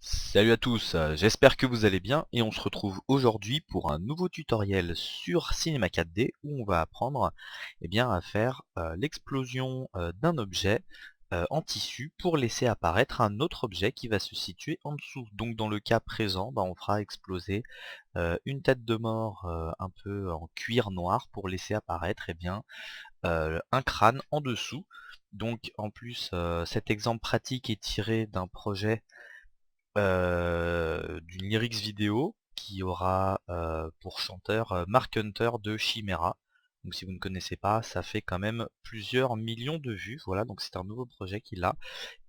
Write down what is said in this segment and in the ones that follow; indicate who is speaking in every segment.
Speaker 1: Salut à tous, j'espère que vous allez bien et on se retrouve aujourd'hui pour un nouveau tutoriel sur Cinema 4D où on va apprendre à faire l'explosion d'un objet en tissu pour laisser apparaître un autre objet qui va se situer en dessous. Donc dans le cas présent, on fera exploser une tête de mort un peu en cuir noir pour laisser apparaître un crâne en dessous. Donc en plus cet exemple pratique est tiré d'un projet d'une lyrics vidéo qui aura pour chanteur Mark Hunter de Chimera. Donc si vous ne connaissez pas, ça fait quand même plusieurs millions de vues. Voilà, donc c'est un nouveau projet qu'il a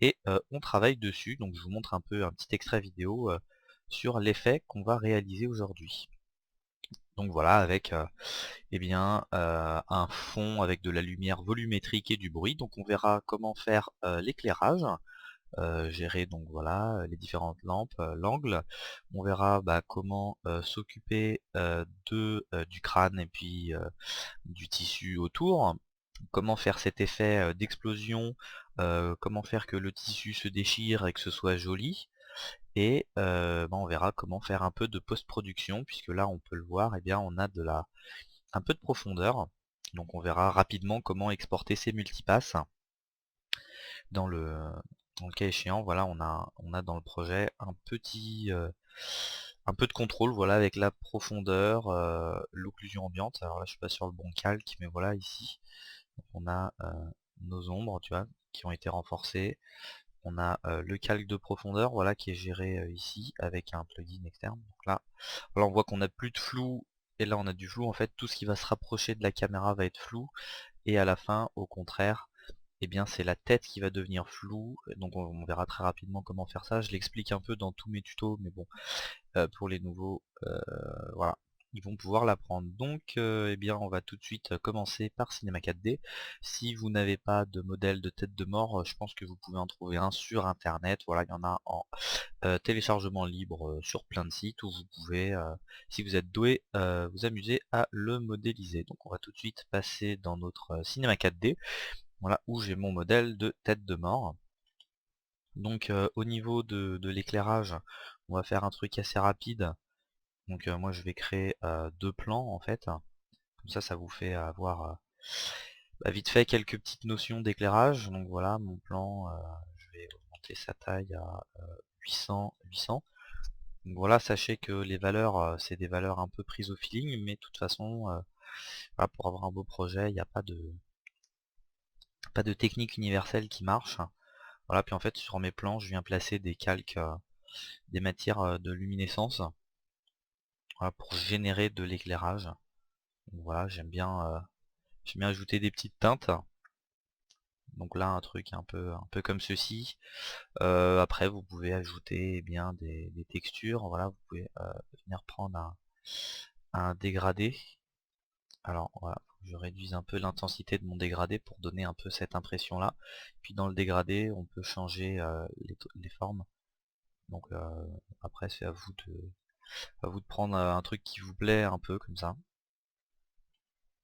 Speaker 1: et on travaille dessus. Donc je vous montre un peu un petit extrait vidéo sur l'effet qu'on va réaliser aujourd'hui. Donc voilà, avec un fond avec de la lumière volumétrique et du bruit. Donc on verra comment faire l'éclairage, gérer donc voilà les différentes lampes, l'angle. On verra comment s'occuper du crâne et puis du tissu autour. Comment faire cet effet d'explosion, comment faire que le tissu se déchire et que ce soit joli. Et on verra comment faire un peu de post-production, puisque là on peut le voir, on a un peu de profondeur. Donc on verra rapidement comment exporter ces multipasses. Dans le, dans le cas échéant, voilà, on a dans le projet un peu de contrôle, voilà, avec la profondeur, l'occlusion ambiante. Alors là, je suis pas sur le bon calque, mais voilà, ici, on a nos ombres, tu vois, qui ont été renforcées. On a le calque de profondeur, voilà, qui est géré ici avec un plugin externe. Donc là, on voit qu'on n'a plus de flou. Et là, on a du flou. En fait, tout ce qui va se rapprocher de la caméra va être flou. Et à la fin, au contraire, c'est la tête qui va devenir floue. Donc on verra très rapidement comment faire ça. Je l'explique un peu dans tous mes tutos, mais bon, pour les nouveaux, voilà, ils vont pouvoir l'apprendre. Donc on va tout de suite commencer par Cinema 4D. Si vous n'avez pas de modèle de tête de mort, je pense que vous pouvez en trouver un sur internet. Voilà, il y en a en téléchargement libre sur plein de sites où vous pouvez, si vous êtes doué, vous amuser à le modéliser. Donc on va tout de suite passer dans notre Cinema 4D. Voilà, où j'ai mon modèle de tête de mort. Donc au niveau de l'éclairage, on va faire un truc assez rapide. Donc moi je vais créer deux plans en fait. Comme ça vous fait avoir vite fait quelques petites notions d'éclairage. Donc voilà, mon plan, je vais augmenter sa taille à 800. Donc voilà, sachez que les valeurs, c'est des valeurs un peu prises au feeling, mais de toute façon, voilà, pour avoir un beau projet, il n'y a pas de technique universelle qui marche. Voilà, puis en fait sur mes plans, je viens placer des calques, des matières de luminescence, voilà, pour générer de l'éclairage. Donc voilà, j'aime bien ajouter des petites teintes. Donc là, un truc un peu comme ceci. Après, vous pouvez ajouter des textures. Voilà, vous pouvez venir prendre un dégradé. Alors voilà, je réduise un peu l'intensité de mon dégradé pour donner un peu cette impression là. Puis dans le dégradé, on peut changer les formes. Donc après, c'est à vous de prendre un truc qui vous plaît un peu comme ça.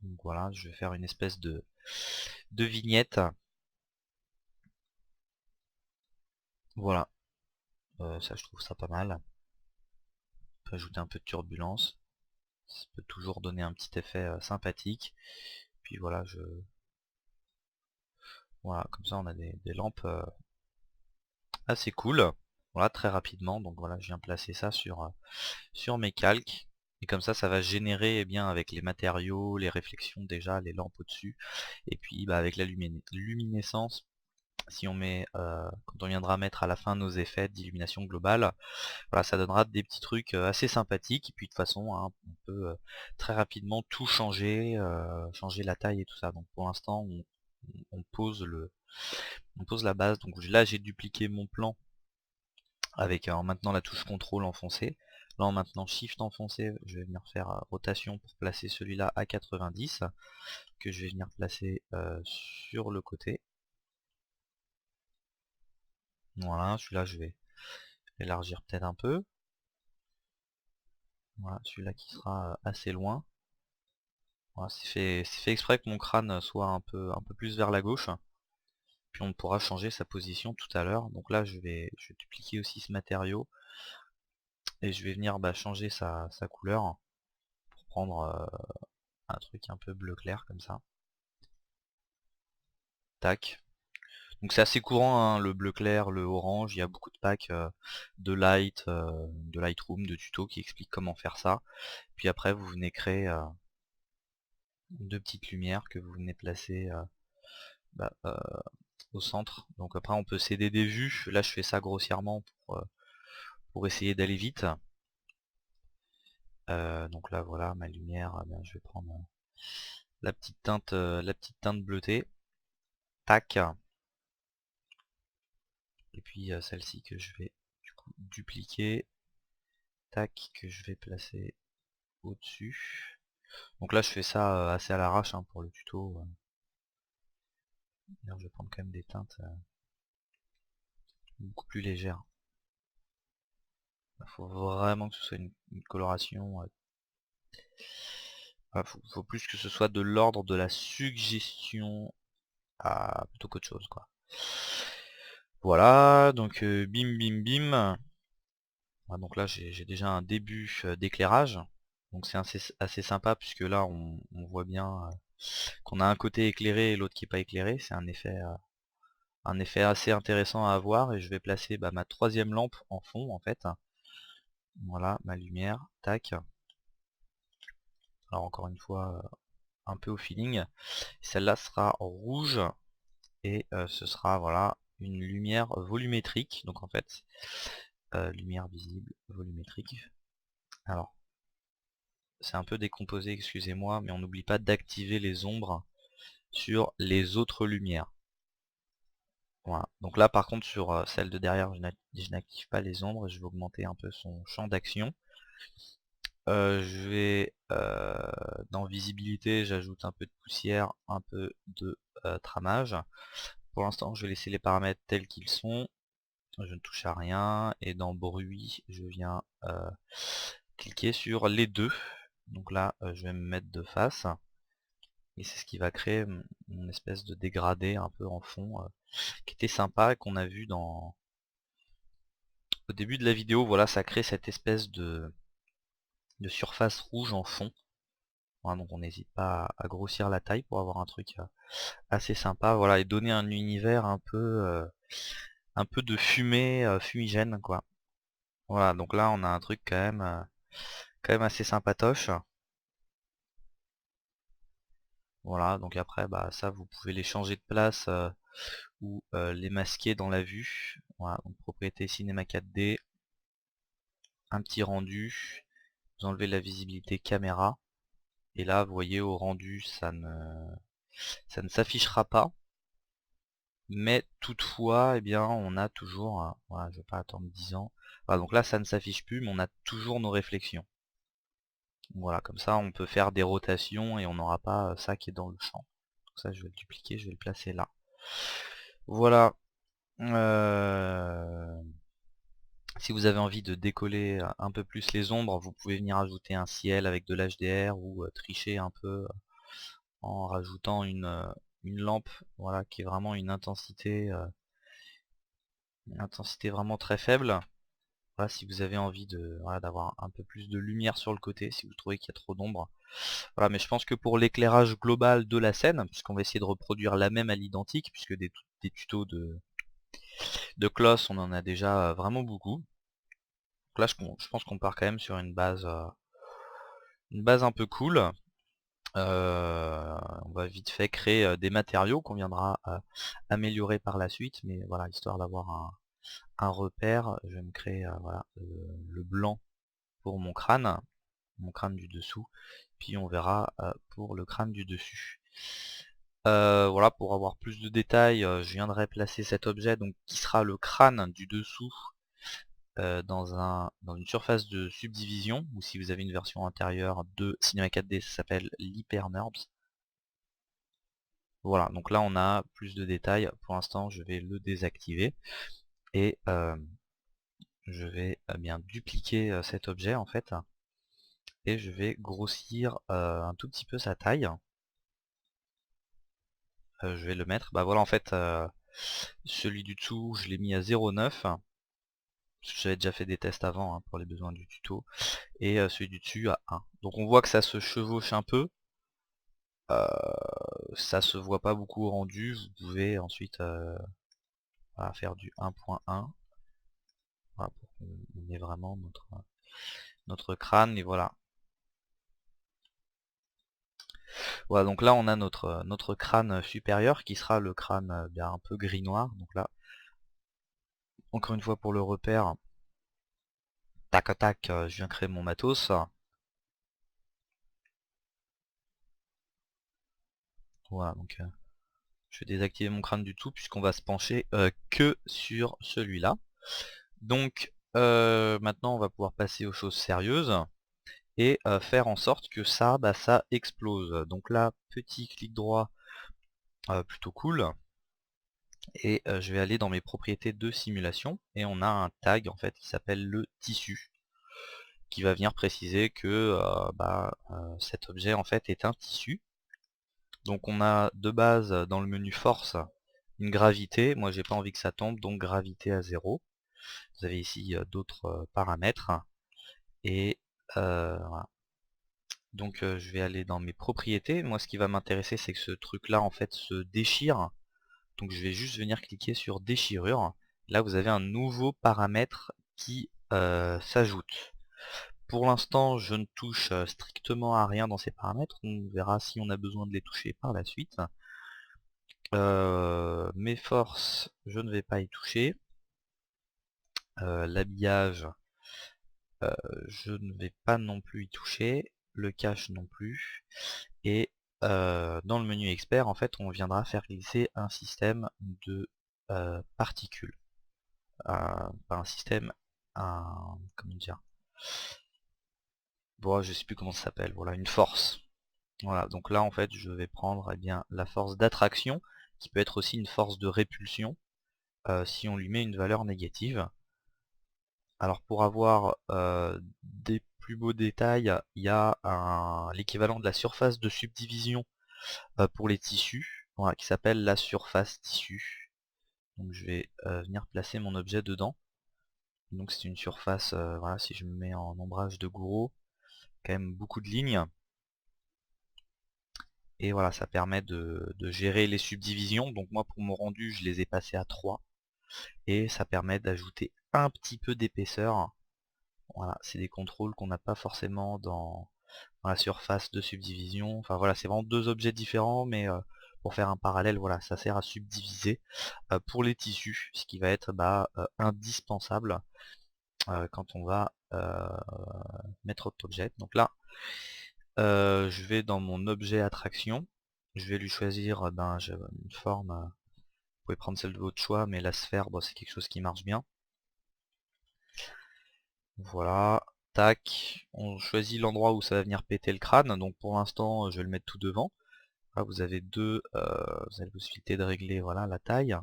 Speaker 1: Donc voilà, je vais faire une espèce de vignette. Voilà, ça je trouve ça pas mal. On peut ajouter un peu de turbulence. Ça peut toujours donner un petit effet sympathique. Puis voilà, voilà, comme ça on a des lampes assez cool. Voilà, très rapidement. Donc voilà, je viens placer ça sur mes calques. Et comme ça va générer avec les matériaux, les réflexions déjà, les lampes au-dessus. Et puis avec la luminescence, si on met, quand on viendra mettre à la fin nos effets d'illumination globale, voilà, ça donnera des petits trucs assez sympathiques. Et puis de toute façon, hein, on peut très rapidement tout changer, changer la taille et tout ça. Donc pour l'instant, on pose on pose la base. Donc là, j'ai dupliqué mon plan avec en maintenant la touche contrôle enfoncée. Là en maintenant Shift enfoncé, je vais venir faire rotation pour placer celui-là à 90, que je vais venir placer sur le côté. Voilà, celui-là je vais élargir peut-être un peu. Voilà, celui-là qui sera assez loin. Voilà, c'est fait exprès que mon crâne soit un peu plus vers la gauche. Puis on pourra changer sa position tout à l'heure. Donc là je vais dupliquer aussi ce matériau Et je vais venir changer sa couleur pour prendre un truc un peu bleu clair comme ça. Tac. Donc c'est assez courant, hein, le bleu clair, le orange, il y a beaucoup de packs de Lightroom, de tutos qui expliquent comment faire ça. Puis après vous venez créer deux petites lumières que vous venez placer bah, au centre. Donc après on peut céder des vues, là je fais ça grossièrement pour essayer d'aller vite. Donc là voilà ma lumière, je vais prendre la petite teinte bleutée. Tac. Et puis celle-ci que je vais du coup dupliquer. Tac, que je vais placer au-dessus. Donc là je fais ça assez à l'arrache hein, pour le tuto. D'ailleurs je vais prendre quand même des teintes beaucoup plus légères. Il faut vraiment que ce soit une coloration. Faut plus que ce soit de l'ordre de la suggestion plutôt qu'autre chose quoi. Voilà, donc bim bim bim. Donc là j'ai déjà un début d'éclairage. Donc c'est assez sympa puisque là on voit bien qu'on a un côté éclairé et l'autre qui est pas éclairé. C'est un effet assez intéressant à avoir. Et je vais placer ma troisième lampe en fond en fait. Voilà ma lumière, tac. Alors encore une fois un peu au feeling. Celle-là sera rouge et ce sera voilà une lumière volumétrique. Donc en fait lumière visible volumétrique. Alors c'est un peu décomposé, excusez-moi, mais on n'oublie pas d'activer les ombres sur les autres lumières. Voilà. Donc là par contre sur celle de derrière je n'active pas les ombres, je vais augmenter un peu son champ d'action. Je vais dans visibilité, j'ajoute un peu de poussière, un peu de tramage. Pour l'instant je vais laisser les paramètres tels qu'ils sont, je ne touche à rien. Et dans bruit je viens cliquer sur les deux. Donc là je vais me mettre de face. Et c'est ce qui va créer une espèce de dégradé un peu en fond qui était sympa et qu'on a vu au début de la vidéo. Voilà, ça crée cette espèce de surface rouge en fond. Voilà, donc on n'hésite pas à grossir la taille pour avoir un truc assez sympa. Voilà, et donner un univers un peu de fumée fumigène quoi. Voilà, donc là on a un truc quand même assez sympatoche. Voilà, donc après ça vous pouvez les changer de place ou les masquer dans la vue. Voilà, donc propriété cinéma 4D, un petit rendu, vous enlevez la visibilité caméra, et là vous voyez au rendu ça ne s'affichera pas, mais toutefois eh bien on a toujours, voilà, je vais pas attendre 10 ans, voilà, donc là ça ne s'affiche plus mais on a toujours nos réflexions. Voilà, comme ça on peut faire des rotations et on n'aura pas ça qui est dans le champ. Donc ça je vais le dupliquer, je vais le placer là. Voilà. Si vous avez envie de décoller un peu plus les ombres, vous pouvez venir ajouter un ciel avec de l'HDR ou tricher un peu en rajoutant une lampe, voilà, qui est vraiment une intensité vraiment très faible. Voilà, si vous avez envie voilà, d'avoir un peu plus de lumière sur le côté, si vous trouvez qu'il y a trop d'ombre. Voilà, mais je pense que pour l'éclairage global de la scène, puisqu'on va essayer de reproduire la même à l'identique, puisque des tutos de Kloss, on en a déjà vraiment beaucoup. Donc là, je pense qu'on part quand même sur une base un peu cool. On va vite fait créer des matériaux qu'on viendra améliorer par la suite, mais voilà, histoire d'avoir un repère, je vais me créer voilà, le blanc pour mon crâne du dessous, puis on verra pour le crâne du dessus. Voilà, pour avoir plus de détails, je viendrai placer cet objet donc qui sera le crâne du dessous dans une surface de subdivision, ou si vous avez une version intérieure de Cinema 4D, ça s'appelle l'HyperNurbs. Voilà, donc là on a plus de détails. Pour l'instant je vais le désactiver et je vais bien dupliquer cet objet en fait, et je vais grossir un tout petit peu sa taille. Je vais le mettre, voilà en fait celui du dessous je l'ai mis à 0,9, J'avais déjà fait des tests avant hein, pour les besoins du tuto. Et celui du dessus à 1. Donc on voit que ça se chevauche un peu. Ça se voit pas beaucoup au rendu. Vous pouvez ensuite voilà, faire du 1.1. Voilà, pour qu'on ait vraiment notre crâne. Et voilà. Voilà, donc là on a notre crâne supérieur qui sera le crâne bien un peu gris-noir. Donc là, encore une fois pour le repère, tac tac, je viens créer mon matos. Voilà, donc je vais désactiver mon crâne du tout puisqu'on va se pencher que sur celui-là. Donc maintenant on va pouvoir passer aux choses sérieuses et faire en sorte que ça, bah, ça explose. Donc là, petit clic droit, plutôt cool. Et je vais aller dans mes propriétés de simulation et on a un tag en fait qui s'appelle le tissu qui va venir préciser que cet objet en fait est un tissu. Donc on a de base dans le menu force une gravité, moi j'ai pas envie que ça tombe, donc gravité à 0. Vous avez ici d'autres paramètres et voilà. Donc je vais aller dans mes propriétés. Moi ce qui va m'intéresser c'est que ce truc là en fait se déchire. Donc je vais juste venir cliquer sur déchirure. Là vous avez un nouveau paramètre qui s'ajoute. Pour l'instant je ne touche strictement à rien dans ces paramètres. On verra si on a besoin de les toucher par la suite. Mes forces, je ne vais pas y toucher. L'habillage, je ne vais pas non plus y toucher. Le cache non plus. Et dans le menu expert, en fait, on viendra faire glisser un système de particules. Pas un système, comment dire. Bon, je sais plus comment ça s'appelle. Voilà, une force. Voilà, donc là en fait je vais prendre bien la force d'attraction, qui peut être aussi une force de répulsion, si on lui met une valeur négative. Alors pour avoir des plus beaux détails, il y a l'équivalent de la surface de subdivision pour les tissus, voilà, qui s'appelle la surface tissu. Donc je vais venir placer mon objet dedans. Donc c'est une surface, voilà, si je me mets en ombrage de Gouraud, quand même beaucoup de lignes. Et voilà, ça permet de gérer les subdivisions. Donc moi pour mon rendu, je les ai passés à 3. Et ça permet d'ajouter un petit peu d'épaisseur. Voilà, c'est des contrôles qu'on n'a pas forcément dans la surface de subdivision. Enfin voilà, c'est vraiment deux objets différents, mais pour faire un parallèle, voilà, ça sert à subdiviser pour les tissus, ce qui va être indispensable quand on va mettre notre objet. Donc là, je vais dans mon objet attraction, je vais lui choisir une forme, vous pouvez prendre celle de votre choix, mais la sphère, bon, c'est quelque chose qui marche bien. Voilà, tac, on choisit l'endroit où ça va venir péter le crâne, donc pour l'instant je vais le mettre tout devant. Là vous avez vous avez la possibilité de régler voilà, la taille.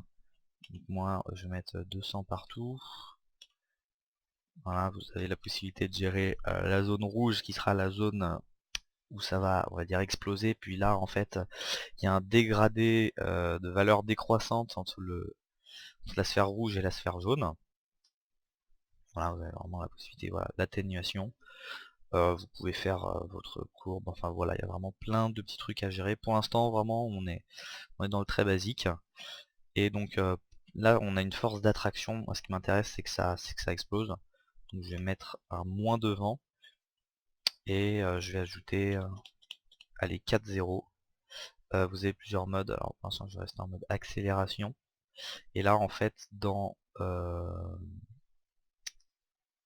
Speaker 1: Donc moi je vais mettre 200 partout. Voilà, vous avez la possibilité de gérer la zone rouge qui sera la zone où ça va, on va dire, exploser. Puis là en fait il y a un dégradé de valeur décroissante entre la sphère rouge et la sphère jaune. Voilà, vous avez vraiment la possibilité voilà, d'atténuation. Vous pouvez faire votre courbe, enfin voilà, il y a vraiment plein de petits trucs à gérer. Pour l'instant vraiment on est dans le très basique. Et donc là on a une force d'attraction. Moi ce qui m'intéresse c'est que ça explose. Donc je vais mettre un moins devant. Et je vais ajouter allez 4 0. Vous avez plusieurs modes. Alors pour l'instant je vais rester en mode accélération. Et là en fait dans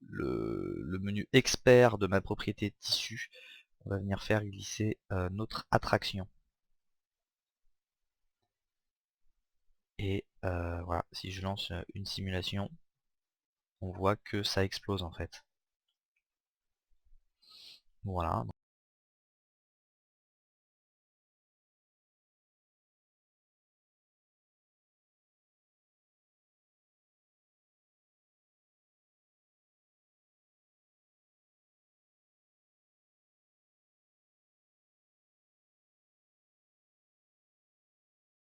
Speaker 1: le menu expert de ma propriété tissu, on va venir faire glisser notre attraction. Et voilà, si je lance une simulation, on voit que ça explose en fait. Voilà.